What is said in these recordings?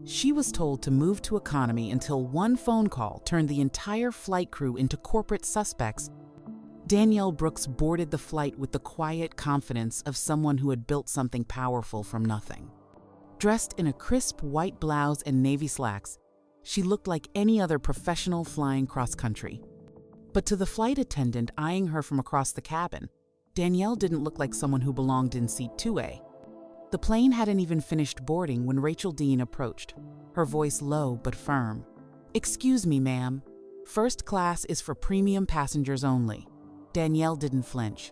She was told to move to economy until one phone call turned the entire flight crew into corporate suspects. Danielle Brooks boarded the flight with the quiet confidence of someone who had built something powerful from nothing. Dressed in a crisp white blouse and navy slacks, she looked like any other professional flying cross-country. But to the flight attendant eyeing her from across the cabin, Danielle didn't look like someone who belonged in seat 2A. The plane hadn't even finished boarding when Rachel Dean approached, her voice low but firm. "Excuse me, ma'am. First class is for premium passengers only." Danielle didn't flinch.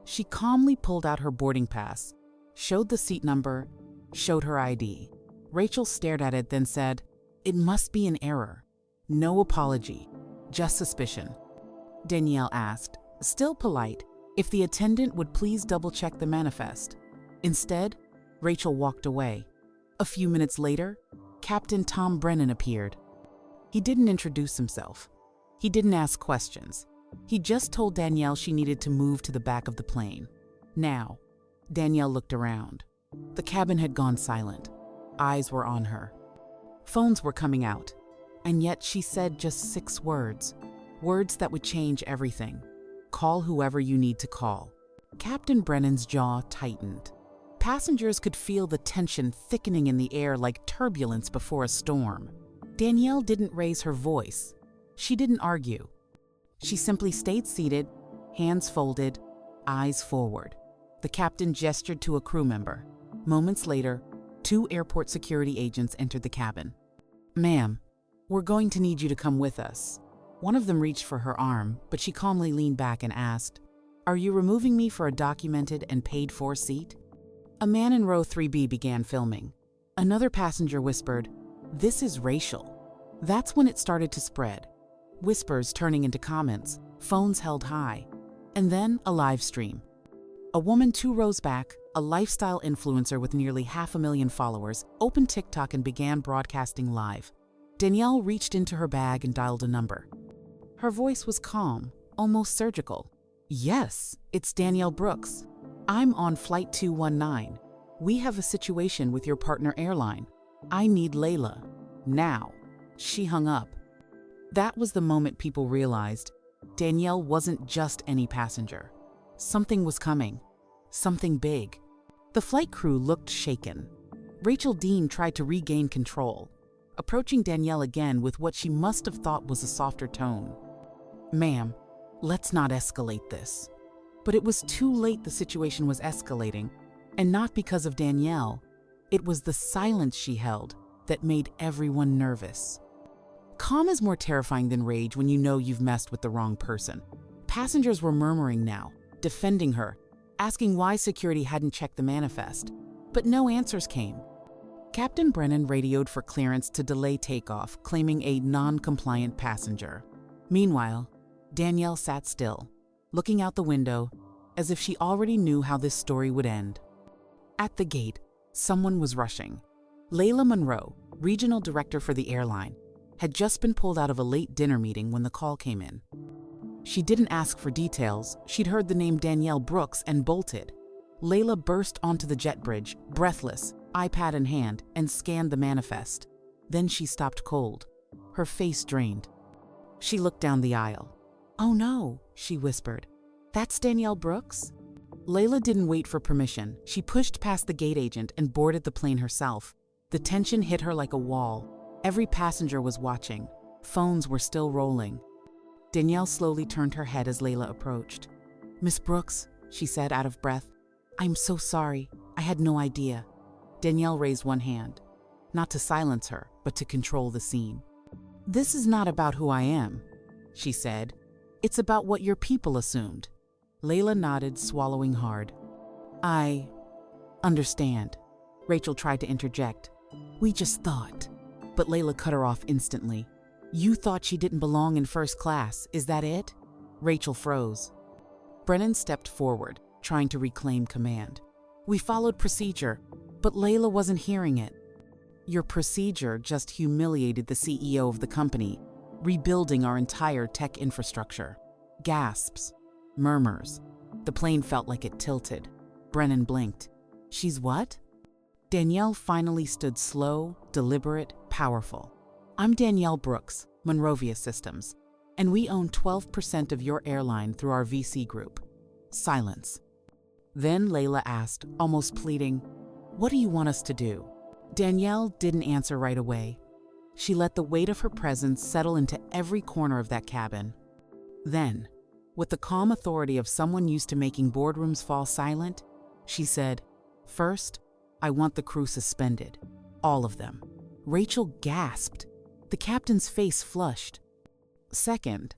She calmly pulled out her boarding pass, showed the seat number, showed her ID. Rachel stared at it, then said, "It must be an error." No apology, just suspicion. Danielle asked, still polite, if the attendant would please double-check the manifest. Instead, Rachel walked away. A few minutes later, Captain Tom Brennan appeared. He didn't introduce himself. He didn't ask questions. He just told Danielle she needed to move to the back of the plane. Now, Danielle looked around. The cabin had gone silent. Eyes were on her. Phones were coming out, and yet she said just 6 words. Words that would change everything. Call whoever you need to call. Captain Brennan's jaw tightened. Passengers could feel the tension thickening in the air like turbulence before a storm. Danielle didn't raise her voice. She didn't argue. She simply stayed seated, hands folded, eyes forward. The captain gestured to a crew member. Moments later, 2 airport security agents entered the cabin. "Ma'am, we're going to need you to come with us." One of them reached for her arm, but she calmly leaned back and asked, "Are you removing me for a documented and paid-for seat?" A man in row 3B began filming. Another passenger whispered, "This is racial." That's when it started to spread. Whispers turning into comments, phones held high, and then a live stream. A woman 2 rows back, a lifestyle influencer with nearly 500,000 followers, opened TikTok and began broadcasting live. Danielle reached into her bag and dialed a number. Her voice was calm, almost surgical. "Yes, it's Danielle Brooks. I'm on Flight 219. We have a situation with your partner airline. I need Layla. Now." She hung up. That was the moment people realized Danielle wasn't just any passenger. Something was coming. Something big. The flight crew looked shaken. Rachel Dean tried to regain control, approaching Danielle again with what she must have thought was a softer tone. "Ma'am, let's not escalate this." But it was too late. The situation was escalating, and not because of Danielle. It was the silence she held that made everyone nervous. Calm is more terrifying than rage when you know you've messed with the wrong person. Passengers were murmuring now, defending her, asking why security hadn't checked the manifest. But no answers came. Captain Brennan radioed for clearance to delay takeoff, claiming a non-compliant passenger. Meanwhile, Danielle sat still, looking out the window as if she already knew how this story would end. At the gate, someone was rushing. Layla Monroe, regional director for the airline, had just been pulled out of a late dinner meeting when the call came in. She didn't ask for details. She'd heard the name Danielle Brooks and bolted. Layla burst onto the jet bridge, breathless, iPad in hand, and scanned the manifest. Then she stopped cold, her face drained. She looked down the aisle. "Oh no," she whispered. "That's Danielle Brooks?" Layla didn't wait for permission. She pushed past the gate agent and boarded the plane herself. The tension hit her like a wall. Every passenger was watching. Phones were still rolling. Danielle slowly turned her head as Layla approached. "Miss Brooks," she said, out of breath. "I'm so sorry. I had no idea." Danielle raised one hand, not to silence her, but to control the scene. "This is not about who I am," she said. "It's about what your people assumed." Layla nodded, swallowing hard. "I understand." Rachel tried to interject. "We just thought." But Layla cut her off instantly. "You thought she didn't belong in first class, is that it?" Rachel froze. Brennan stepped forward, trying to reclaim command. "We followed procedure, but Layla wasn't hearing it." "Your procedure just humiliated the CEO of the company, rebuilding our entire tech infrastructure." Gasps. Murmurs. The plane felt like it tilted. Brennan blinked. "She's what?" Danielle finally stood slow, deliberate, powerful. I'm Danielle Brooks, Monrovia Systems, and we own 12% of your airline through our VC group. Silence. Then Layla asked, almost pleading, "What do you want us to do?" Danielle didn't answer right away. She let the weight of her presence settle into every corner of that cabin. Then, with the calm authority of someone used to making boardrooms fall silent, she said, "First, I want the crew suspended. All of them." Rachel gasped. The captain's face flushed. "Second,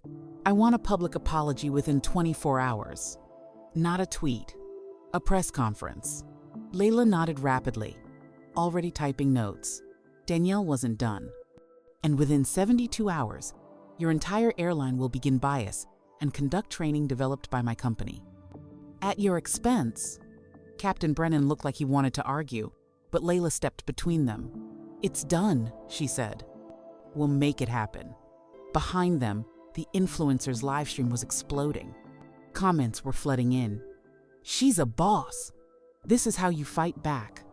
I want a public apology within 24 hours. Not a tweet. A press conference." Layla nodded rapidly, already typing notes. Danielle wasn't done. "And within 72 hours, your entire airline will begin bias and conduct training developed by my company. At your expense." Captain Brennan looked like he wanted to argue, but Layla stepped between them. "It's done," she said. "We'll make it happen." Behind them, the influencer's livestream was exploding. Comments were flooding in. "She's a boss. This is how you fight back."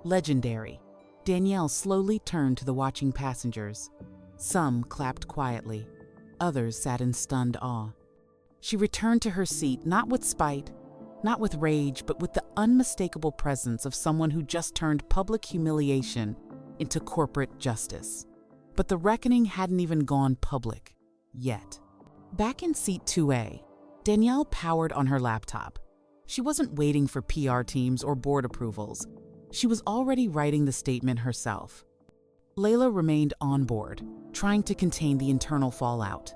Legendary. Danielle slowly turned to the watching passengers. Some clapped quietly. Others sat in stunned awe. She returned to her seat, not with spite, not with rage, but with the unmistakable presence of someone who just turned public humiliation into corporate justice. But the reckoning hadn't even gone public yet. Back in seat 2A, Danielle powered on her laptop. She wasn't waiting for PR teams or board approvals. She was already writing the statement herself. Layla remained on board, trying to contain the internal fallout.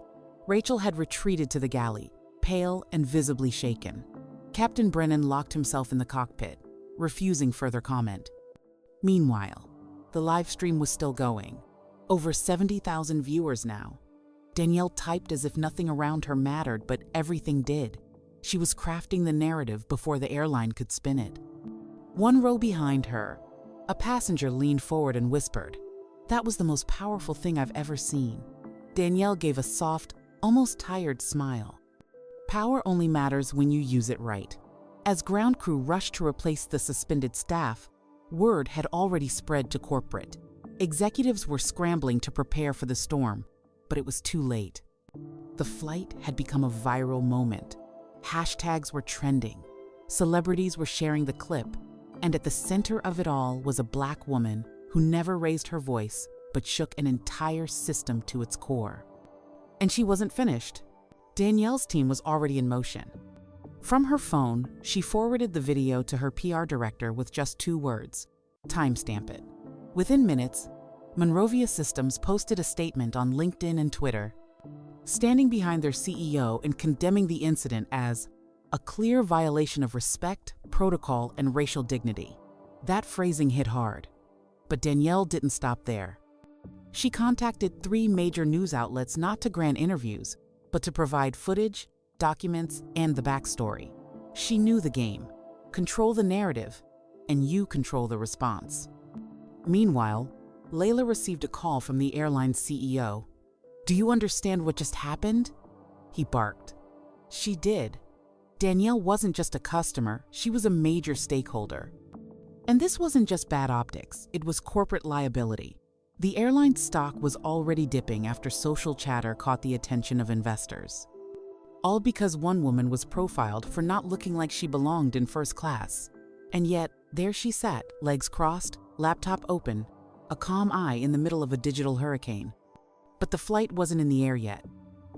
Rachel had retreated to the galley, pale and visibly shaken. Captain Brennan locked himself in the cockpit, refusing further comment. Meanwhile, the live stream was still going. Over 70,000 viewers now. Danielle typed as if nothing around her mattered, but everything did. She was crafting the narrative before the airline could spin it. One row behind her, a passenger leaned forward and whispered, "That was the most powerful thing I've ever seen." Danielle gave a soft, almost tired smile. Power only matters when you use it right. As ground crew rushed to replace the suspended staff, word had already spread to corporate. Executives were scrambling to prepare for the storm, but it was too late. The flight had become a viral moment. Hashtags were trending. Celebrities were sharing the clip, and at the center of it all was a Black woman who never raised her voice but shook an entire system to its core. And she wasn't finished. Danielle's team was already in motion. From her phone, she forwarded the video to her PR director with just 2 words: timestamp it. Within minutes, Monrovia Systems posted a statement on LinkedIn and Twitter, standing behind their CEO and condemning the incident as a clear violation of respect, protocol, and racial dignity. That phrasing hit hard. But Danielle didn't stop there. She contacted 3 major news outlets not to grant interviews, but to provide footage, documents, and the backstory. She knew the game. Control the narrative, and you control the response. Meanwhile, Layla received a call from the airline's CEO. "Do you understand what just happened?" He barked. She did. Danielle wasn't just a customer, she was a major stakeholder. And this wasn't just bad optics, it was corporate liability. The airline's stock was already dipping after social chatter caught the attention of investors. All because one woman was profiled for not looking like she belonged in first class. And yet, there she sat, legs crossed, laptop open, a calm eye in the middle of a digital hurricane. But the flight wasn't in the air yet,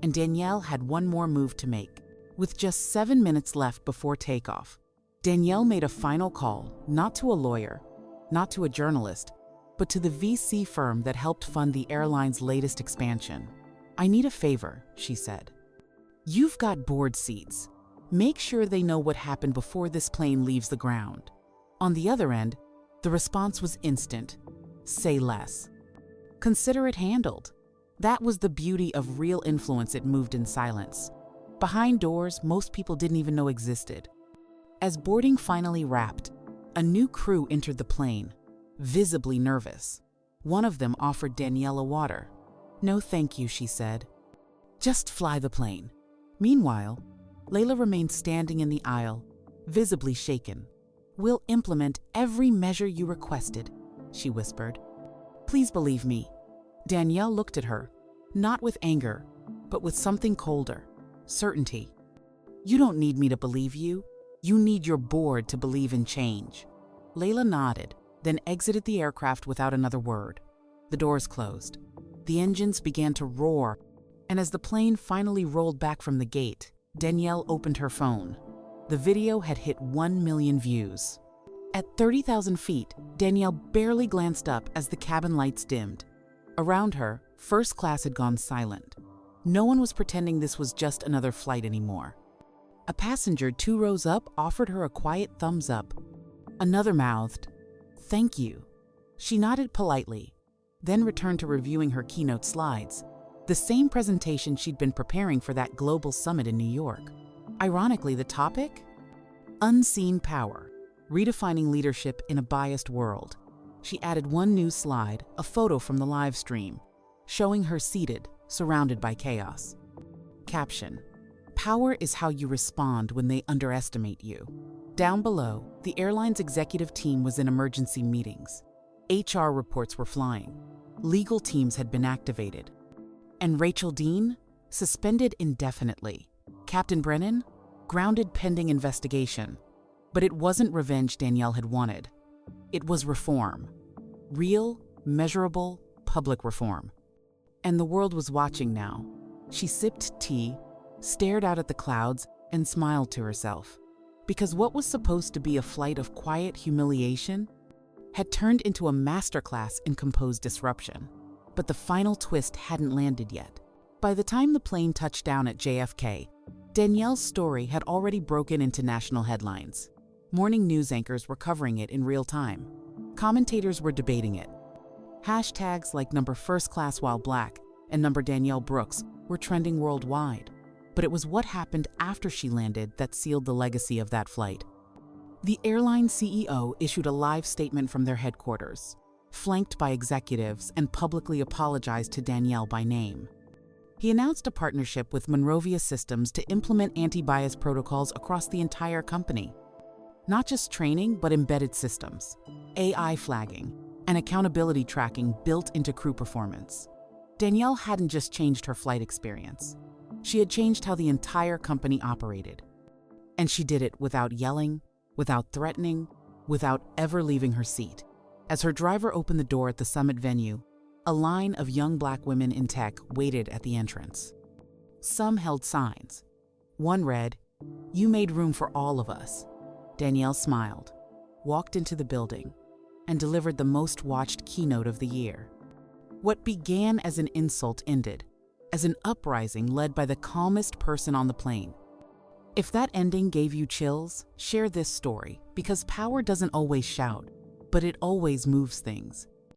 and Danielle had one more move to make. With just 7 minutes left before takeoff, Danielle made a final call, not to a lawyer, not to a journalist, but to the VC firm that helped fund the airline's latest expansion. "I need a favor," she said. "You've got board seats. Make sure they know what happened before this plane leaves the ground." On the other end, the response was instant. "Say less. Consider it handled." That was the beauty of real influence. It moved in silence. Behind doors most people didn't even know existed. As boarding finally wrapped, a new crew entered the plane, visibly nervous. One of them offered Danielle a water. "No thank you," she said. "Just fly the plane." Meanwhile, Layla remained standing in the aisle, visibly shaken. "We'll implement every measure you requested," she whispered. "Please believe me." Danielle looked at her, not with anger, but with something colder, certainty. "You don't need me to believe you. You need your board to believe in change." Layla nodded, then exited the aircraft without another word. The doors closed. The engines began to roar, and as the plane finally rolled back from the gate, Danielle opened her phone. The video had hit 1 million views. At 30,000 feet, Danielle barely glanced up as the cabin lights dimmed. Around her, first class had gone silent. No one was pretending this was just another flight anymore. A passenger 2 rows up offered her a quiet thumbs up. Another mouthed, "Thank you." She nodded politely, then returned to reviewing her keynote slides, the same presentation she'd been preparing for that global summit in New York. Ironically, the topic? Unseen power, redefining leadership in a biased world. She added one new slide, a photo from the live stream, showing her seated, surrounded by chaos. Caption: "Power is how you respond when they underestimate you." Down below, the airline's executive team was in emergency meetings. HR reports were flying. Legal teams had been activated. And Rachel Dean? Suspended indefinitely. Captain Brennan? Grounded pending investigation. But it wasn't revenge Danielle had wanted. It was reform. Real, measurable, public reform. And the world was watching now. She sipped tea, stared out at the clouds, and smiled to herself. Because what was supposed to be a flight of quiet humiliation had turned into a masterclass in composed disruption. But the final twist hadn't landed yet. By the time the plane touched down at JFK, Danielle's story had already broken into national headlines. Morning news anchors were covering it in real time. Commentators were debating it. Hashtags like #FirstClassWhileBlack and #Danielle Brooks were trending worldwide. But it was what happened after she landed that sealed the legacy of that flight. The airline CEO issued a live statement from their headquarters, flanked by executives, and publicly apologized to Danielle by name. He announced a partnership with Monrovia Systems to implement anti-bias protocols across the entire company. Not just training, but embedded systems, AI flagging, and accountability tracking built into crew performance. Danielle hadn't just changed her flight experience. She had changed how the entire company operated. And she did it without yelling, without threatening, without ever leaving her seat. As her driver opened the door at the summit venue, a line of young Black women in tech waited at the entrance. Some held signs. One read, "You made room for all of us." Danielle smiled, walked into the building, and delivered the most watched keynote of the year. What began as an insult ended as an uprising led by the calmest person on the plane. If that ending gave you chills, share this story, because power doesn't always shout, but it always moves things.